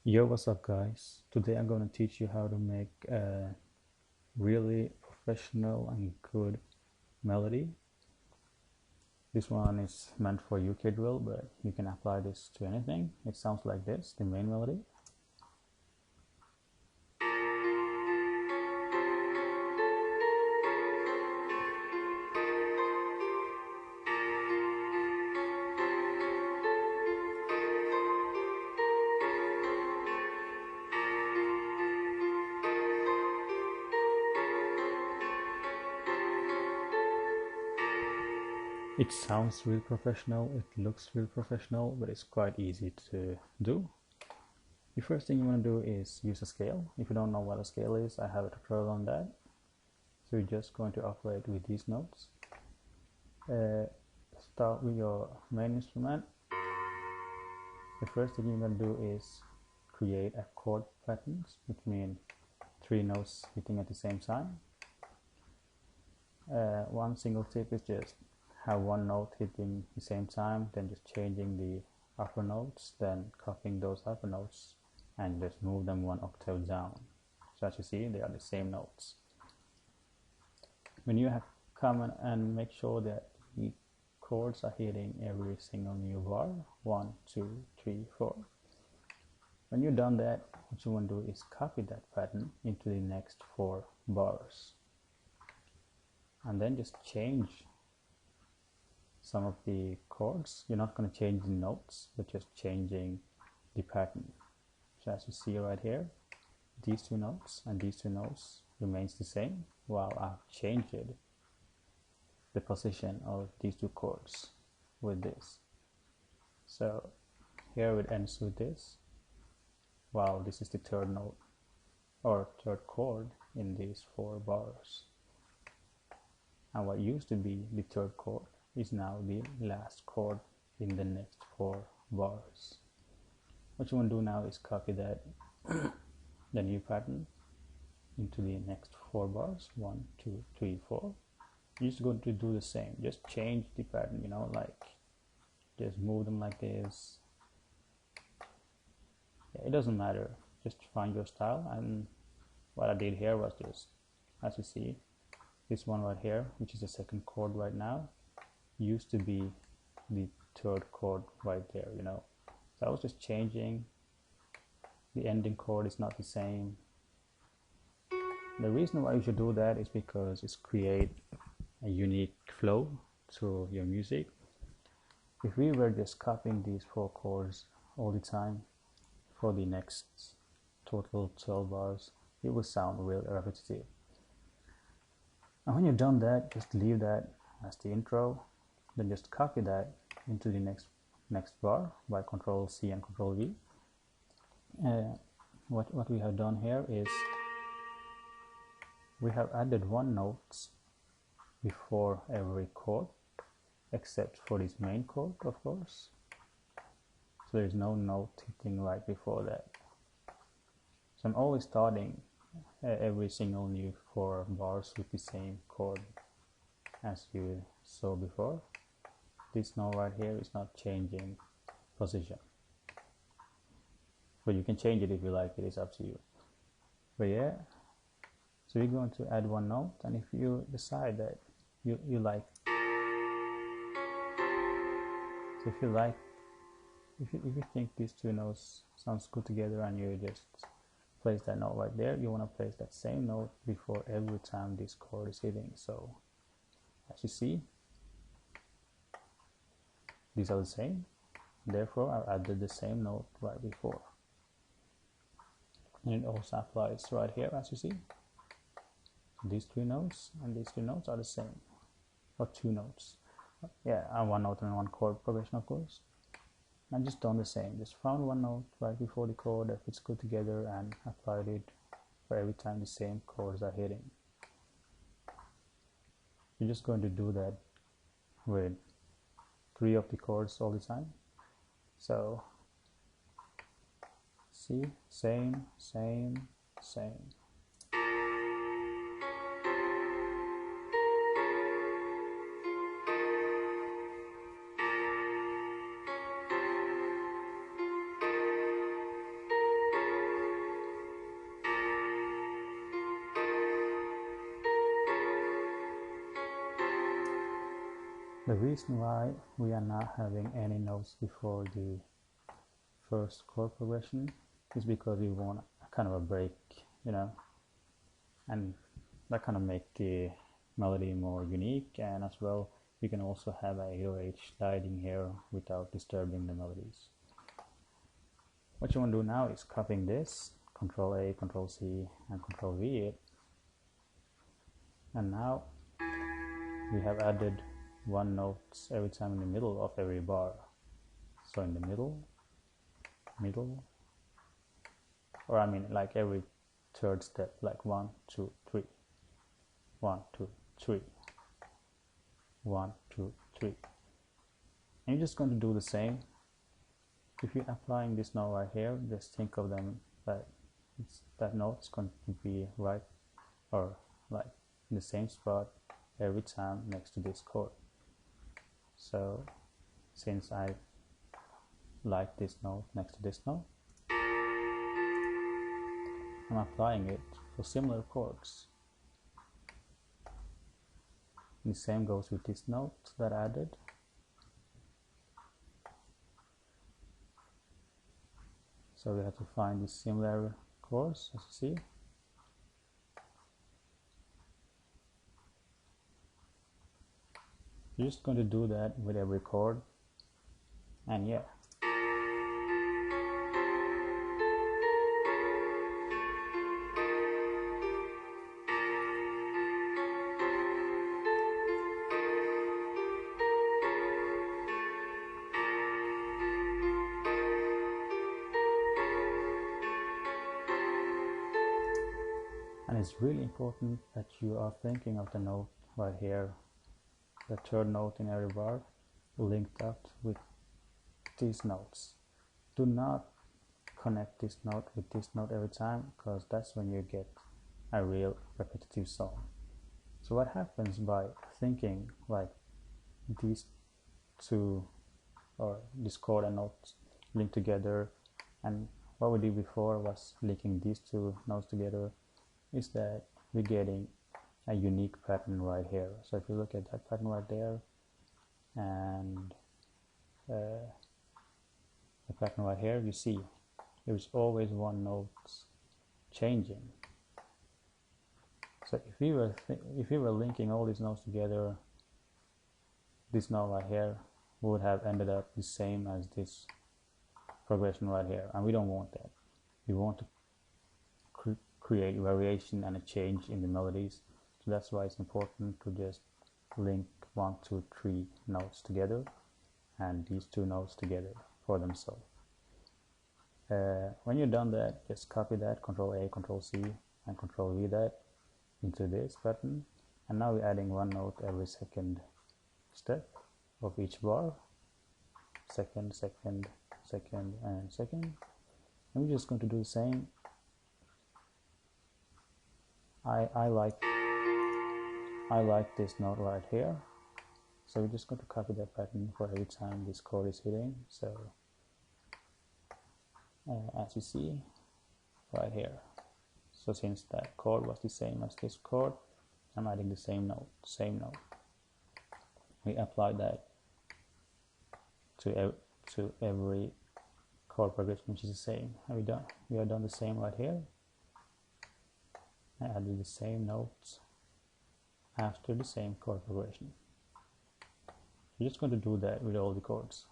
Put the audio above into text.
Yo, what's up, guys? Today I'm going to teach you how to make a really professional and good melody. This one is meant for UK drill, but you can apply this to anything. It sounds like this, the main melody. It sounds real professional, it looks real professional, but it's quite easy to do. The first thing you want to do is use a scale. If you don't know what a scale is, I have a tutorial on that. So you're just going to operate with these notes. Start with your main instrument. The first thing you're going to do is create a chord patterns, which means 3 notes hitting at the same time. One single tip is just have one note hitting the same time, then just changing the upper notes, then copying those upper notes and just move them 1 octave down. So as you see, they are the same notes. When you have come and make sure that the chords are hitting every single new bar, 1, 2, 3, 4. When you're done that, what you want to do is copy that pattern into the next 4 bars. And then just change some of the chords. You're not going to change the notes, but just changing the pattern. So as you see right here, these 2 notes and these 2 notes remains the same, while I've changed the position of these 2 chords with this. So here it ends with this, while this is the 3rd note or 3rd chord in these 4 bars. And what used to be the 3rd chord is now the last chord in the next 4 bars. What you want to do now is copy that the new pattern into the next 4 bars, 1, 2, 3, 4. You're just going to do the same, just change the pattern, you know, like just move them like this. Yeah, it doesn't matter, just find your style. And what I did here was just, as you see, this one right here, which is the 2nd chord right now, used to be the 3rd chord right there, you know. So I was just changing. The ending chord is not the same. The reason why you should do that is because it's create a unique flow to your music. If we were just copying these 4 chords all the time for the next total 12 bars, it would sound real repetitive. And when you've done that, just leave that as the intro, then just copy that into the next bar by Control C and Control V. What we have done here is we have added 1 note before every chord, except for this main chord, of course. So there is no note hitting right before that. So I'm always starting every single new 4 bars with the same chord as you saw before. This note right here is not changing position, but you can change it if you like. It is up to you. But yeah, so we're going to add 1 note, and if you decide that you like, so if you think these 2 notes sounds good together and you just place that note right there, you want to place that same note before every time this chord is hitting. So as you see, these are the same, therefore I added the same note right before. And it also applies right here, as you see. These 3 notes and these 2 notes are the same, or 2 notes. Yeah, and 1 note and 1 chord progression, of course. And just done the same, just found 1 note right before the chord that fits good together and applied it for every time the same chords are hitting. You're just going to do that with 3 of the chords all the time. So see, same, same, same. The reason why we are not having any notes before the first chord progression is because we want kind of a break, you know, and that kind of make the melody more unique, and as well you can also have a 808 sliding here without disturbing the melodies. What you want to do now is copying this, Control A, Control C, and Control V it, and now we have added one note every time in the middle of every bar. So in the middle, or I mean like every third step, like 1, 2, 3, 1, 2, 3, 1, 2, 3. And you're just going to do the same. If you're applying this note right here, just think of them that that note's going to be right or like in the same spot every time next to this chord. So since I like this note next to this note, I'm applying it for similar chords. The same goes with this note that I added. So we have to find these similar chords, as you see. You're just going to do that with every chord, and yeah. And it's really important that you are thinking of the note right here, the third note in every bar, linked up with these notes. Do not connect this note with this note every time, because that's when you get a real repetitive song. So what happens by thinking like these two, or this chord and notes linked together, and what we did before was linking these two notes together, is that we're getting a unique pattern right here. So if you look at that pattern right there, and the pattern right here, you see there's always one note changing. So if we were linking all these notes together, this note right here would have ended up the same as this progression right here, and we don't want that. We want to create variation and a change in the melodies. So that's why it's important to just link 1, 2, 3 notes together and these two notes together for themselves. When you're done that, just copy that, Control A, Control C, and Control V that into this pattern, and now we're adding one note every second step of each bar. Second, second, second, and second. And we're just going to do the same. I like this note right here, so we're just going to copy that pattern for every time this chord is hitting. So as you see right here, so since that chord was the same as this chord, I'm adding the same note. We apply that to every chord progression, which is the same. We are done the same right here. I added the same notes after the same chord progression. We're just going to do that with all the chords.